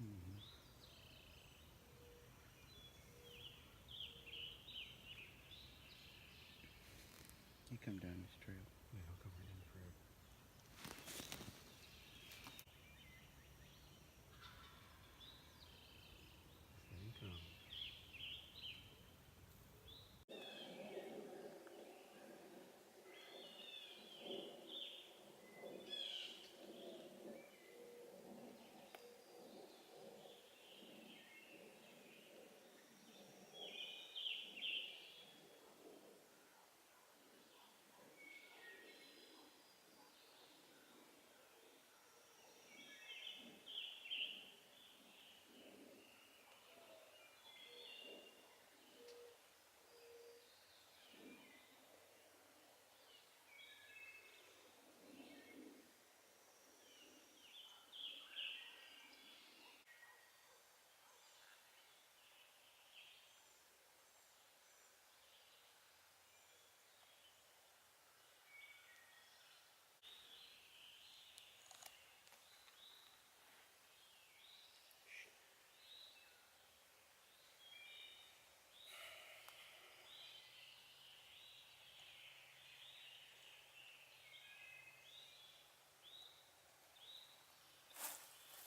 Mm-hmm. You come down this trail. Yeah, I'll come right down the trail. Same come.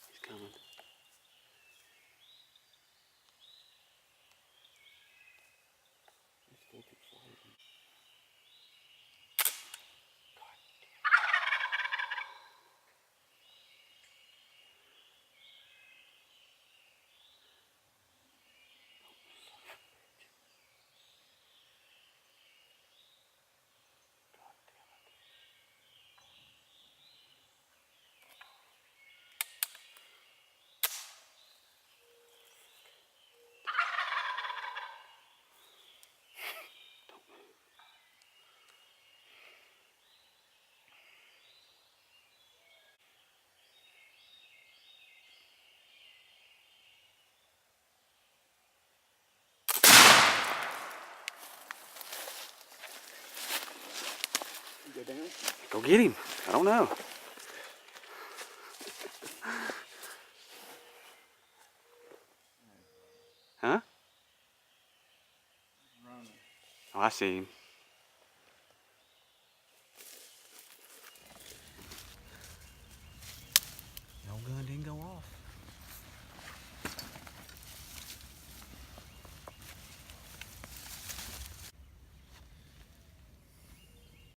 He's coming. He's still too far. You go down? Go get him. I don't know. Huh? Running. Oh, I see him.